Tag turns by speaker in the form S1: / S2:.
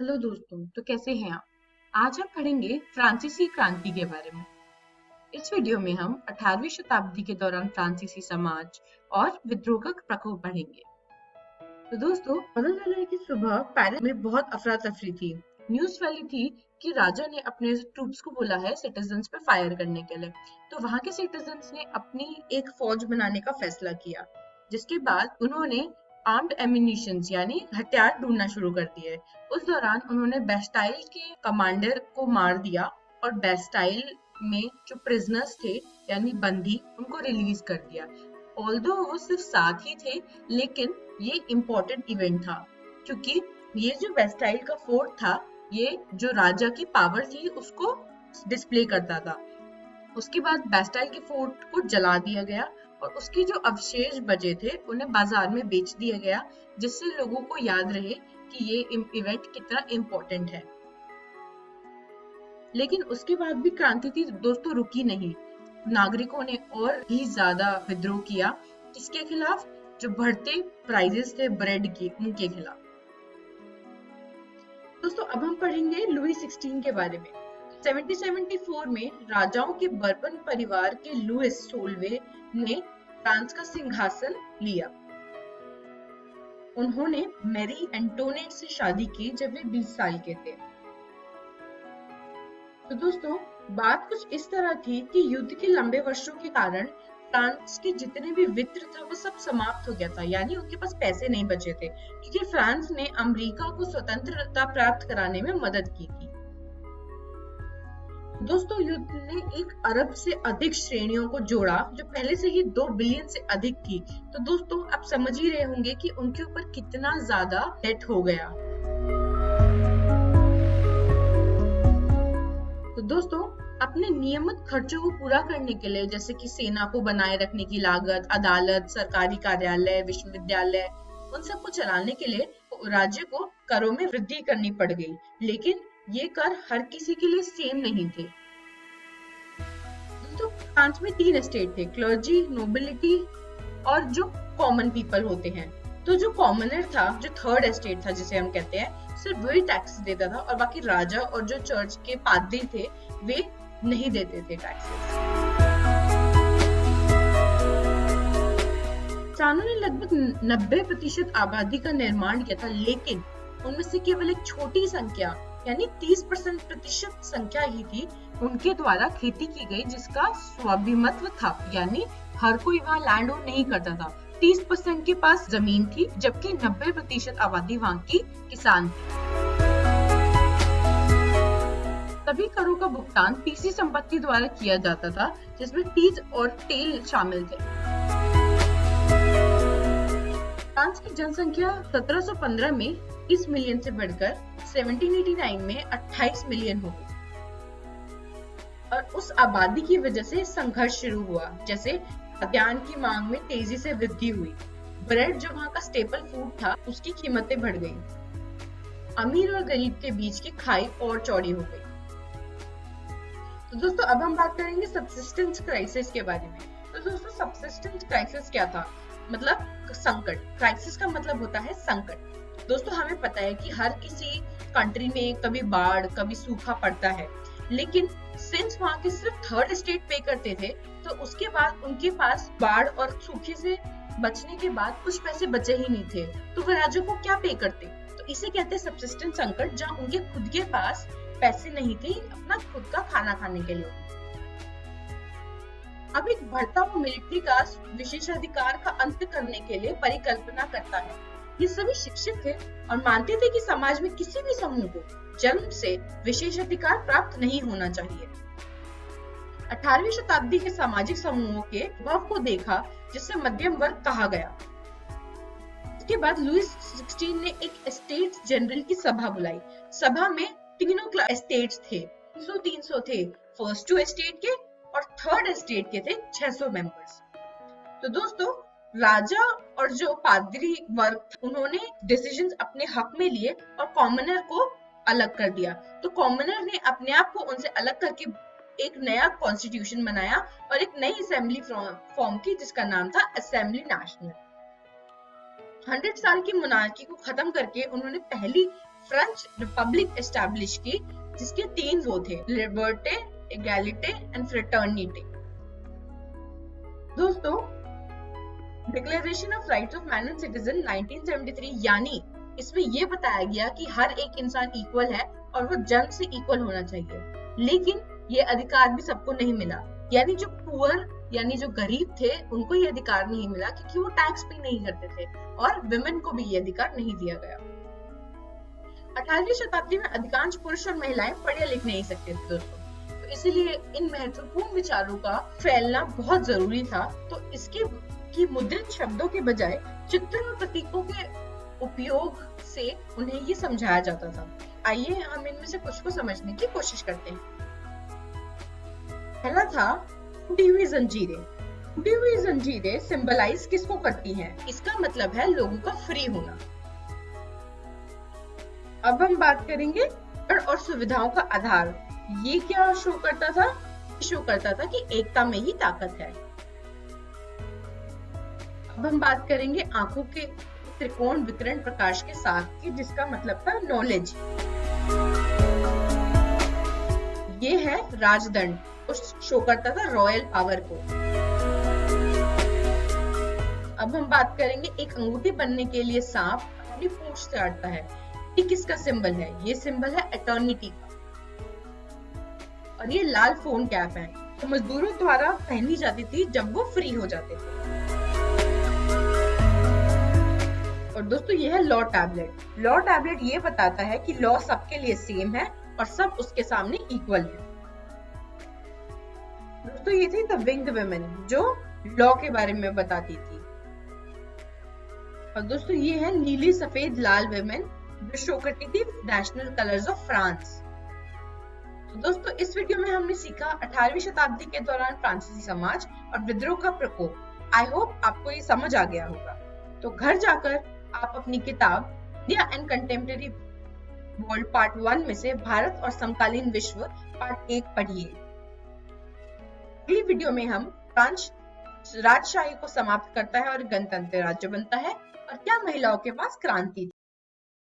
S1: Hello दोस्तों, तो कैसे हैं आप? आज हम पढ़ेंगे फ्रांसीसी क्रांति के बारे में। इस वीडियो में हम 18वीं शताब्दी के दौरान फ्रांसीसी समाज और विद्रोह का प्रकोप पढ़ेंगे। तो दोस्तों, 15 जुलाई की सुबह पेरिस में बहुत अफरा तफरी थी। न्यूज फैली थी कि राजा ने अपने ट्रूप्स को बोला है सिटीजन्स पे फायर करने के लिए। तो वहां के सिटीजन्स ने अपनी एक फौज बनाने का फैसला किया, जिसके बाद उन्होंने आर्म्ड एम्यूनिशंस यानी हथियार ढूंढना शुरू कर दिए। उस दौरान उन्होंने बेस्टाइल के कमांडर को मार दिया और बेस्टाइल में जो प्रिजनर्स थे यानी बंदी उनको रिलीज कर दिया। ऑल्दो वो सिर्फ 7 ही थे, लेकिन ये इम्पोर्टेंट इवेंट था क्योंकि ये जो बेस्टाइल का फोर्ट था, ये जो राजा की पावर थी उसको डिस्प्ले करता था। उसके बाद बेस्टाइल के फोर्ट को जला दिया गया और उसके जो अवशेष बचे थे उन्हें बाजार में बेच दिया गया, जिससे लोगों को याद रहे कि ये इवेंट कितना इम्पोर्टेंट है। लेकिन उसके बाद भी क्रांति थी दोस्तों रुकी नहीं। नागरिकों ने और भी ज्यादा विद्रोह किया। किसके खिलाफ? जो बढ़ते प्राइजेस थे ब्रेड के, उनके खिलाफ। दोस्तों अब हम पढ़ेंगे लुई 16 के बारे में। 1774 में राजाओं के बर्बन परिवार के लुइस 16वें ने फ्रांस का सिंहासन लिया। उन्होंने मैरी एंटोनेट से शादी की जब वे 20 साल के थे। तो दोस्तों बात कुछ इस तरह थी कि युद्ध के लंबे वर्षों के कारण फ्रांस के जितने भी वित्त था वो सब समाप्त हो गया था, यानी उनके पास पैसे नहीं बचे थे, क्योंकि फ्रांस ने अमेरिका को स्वतंत्रता प्राप्त कराने में मदद की थी। दोस्तों युद्ध ने 1 अरब से अधिक श्रेणियों को जोड़ा, जो पहले से ही 2 बिलियन से अधिक थी। तो दोस्तों आप समझ ही रहे होंगे कि उनके ऊपर कितना ज्यादा डेट हो गया। तो दोस्तों अपने नियमित खर्चों को पूरा करने के लिए, जैसे कि सेना को बनाए रखने की लागत, अदालत, सरकारी कार्यालय, विश्वविद्यालय, उन सबको चलाने के लिए राज्य को करों में वृद्धि करनी पड़ गई। लेकिन ये कर हर किसी के लिए सेम नहीं थे। तो फ्रांस में 3 एस्टेट थे, क्लर्जी, नोबिलिटी और जो कॉमन पीपल होते हैं। तो जो कॉमनर था, जो थर्ड एस्टेट था जिसे हम कहते हैं, सिर्फ वही टैक्स देता था और बाकी राजा और जो चर्च के पादरी थे वे नहीं देते थे टैक्सेस। इंसानों ने लगभग 90% आबादी का निर्माण किया था, लेकिन उनमें से केवल एक छोटी संख्या यानी 30% संख्या ही थी उनके द्वारा खेती की गई, जिसका स्वामित्व था, यानी हर कोई वहाँ लैंड ओन नहीं करता था। 30% के पास जमीन थी, जबकि 90% आबादी वहाँ की किसान थी। सभी करों का भुगतान तीसरी संपत्ति द्वारा किया जाता था, जिसमें तीज और तेल शामिल थे। फ्रांस की जनसंख्या 1715 में 30 मिलियन से बढ़कर 1789 में 28 मिलियन हो गई। और उस आबादी की वजह से संघर्ष शुरू हुआ, जैसे खाद्यान्न की मांग में तेजी से वृद्धि हुई। ब्रेड जो वहाँ का स्टेपल फूड था, उसकी कीमतें बढ़ गई। अमीर और गरीब के बीच की खाई और चौड़ी हो गई। तो दोस्तों अब हम बात करेंगे सबसिस्टेंस क्राइसिस के बारे में। तो दोस्तों सबसिस्टेंस क्राइसिस क्या था? मतलब संकट। क्राइसिस का मतलब होता है संकट। दोस्तों हमें पता है कि हर किसी कंट्री में कभी बाढ़, कभी सूखा पड़ता है, लेकिन सिंस वहाँ के सिर्फ थर्ड स्टेट पे करते थे, तो उसके बाद उनके पास बाढ़ और सूखे से बचने के बाद कुछ पैसे बचे ही नहीं थे, तो वे राज्यों को क्या पे करते? तो इसे कहते हैं सबसिस्टेंस संकट, जहाँ उनके खुद के पास पैसे नहीं थे अपना खुद का खाना खाने के लिए। अब एक बढ़ता हुआ मिलिट्री का विशेषाधिकार का अंत करने के लिए परिकल्पना करता है। ये सभी शिक्षित थे और मानते थे कि समाज में किसी भी समूह को जन्म से विशेषाधिकार प्राप्त नहीं होना चाहिए। 18वीं शताब्दी के सामाजिक समूहों के भाव को देखा, जिसे मध्यम वर्ग कहा गया। इसके बाद लुईस 16 ने एक एस्टेट्स जनरल की सभा बुलाई। सभा में तीनों एस्टेट्स थे, 300 थे फर्स्ट 2 एस्टेट के और थर्ड एस्टेट के थे 600 मेंबर्स। तो दोस्तों राजा और जो पादरी वर्ग, उन्होंने डिसीजंस अपने हक में लिए और कॉमनर को अलग कर दिया। तो कॉमनर ने अपने आप को उनसे अलग करके एक नया कॉन्स्टिट्यूशन बनाया और एक नई असेंबली फॉर्म की, जिसका नाम था असेंबली नेशनल। 100 साल की मोनार्की को खत्म करके उन्होंने पहली फ्रेंच रिपब्लिक एस्टैब्लिश की, जिसके 3 वो थे, लिबर्टे, एगैलिटे एंड फ्रेटर्निटी। दोस्तों, declaration of rights of man and citizen 1973, यानी इसमें ये बताया गया कि हर एक इंसान इक्वल है और वो जन्म से इक्वल होना चाहिए। लेकिन ये अधिकार भी सबको नहीं मिला, यानी जो पुअर यानी जो गरीब थे उनको ये अधिकार नहीं मिला, क्योंकि वो टैक्स पे नहीं करते थे, और विमेन को भी ये अधिकार नहीं दिया गया। 18वीं शताब्दी में अधिकांश पुरुष और महिलाएं पढ़े लिख नहीं सकते थे दोस्तों, तो इसीलिए इन महत्वपूर्ण विचारों का फैलना बहुत जरूरी था। तो इसके की मुद्रित शब्दों के बजाय चित्र और प्रतीकों के उपयोग से उन्हें ये समझाया जाता था। आइए हम इनमें से कुछ को समझने की कोशिश करते हैं। पहला था टूटी हुई जंजीरें। टूटी हुई जंजीरें सिंबलाइज किसको करती हैं? इसका मतलब है लोगों का फ्री होना। अब हम बात करेंगे और सुविधाओं का आधार। ये क्या शो करता था? शो करता था कि एकता में ही ताकत है। अब हम बात करेंगे आंखों के त्रिकोण विकिरण प्रकाश के साथ की, जिसका मतलब था नॉलेज। ये है राजदंड, शो करता था रॉयल पावर को। अब हम बात करेंगे एक अंगूठी बनने के लिए सांप अपनी पूंछ से अड़ता है। ये किसका सिंबल है? ये सिंबल है एटर्निटी का। और ये लाल फोन कैप है, तो मजदूरों द्वारा पहनी जाती थी जब वो फ्री हो जाते थे। और दोस्तों, ये है लॉ टैबलेट। लॉ टैबलेट ये बताता है कि लॉ सबके लिए सेम है और सब उसके सामने इक्वल है। दोस्तों, ये थी द विंग्ड वुमेन, जो लॉ के बारे में बताती थी। और दोस्तों, ये है नीली सफेद लाल वुमेन, जो शो करती थी नेशनल कलर्स ऑफ फ्रांस। तो दोस्तों, इस वीडियो में हमने सीखा 18वीं शताब्दी के दौरान फ्रांसीसी समाज और विद्रोह का प्रकोप। आई होप आपको ये समझ आ गया होगा। तो घर जाकर आप अपनी किताब India and contemporary world part 1 में से भारत और समकालीन विश्व पार्ट 1 पढ़िए। अगली वीडियो में हम फ्रांस राजशाही को समाप्त करता है और गणतंत्र राज्य बनता है, और क्या महिलाओं के पास क्रांति थी।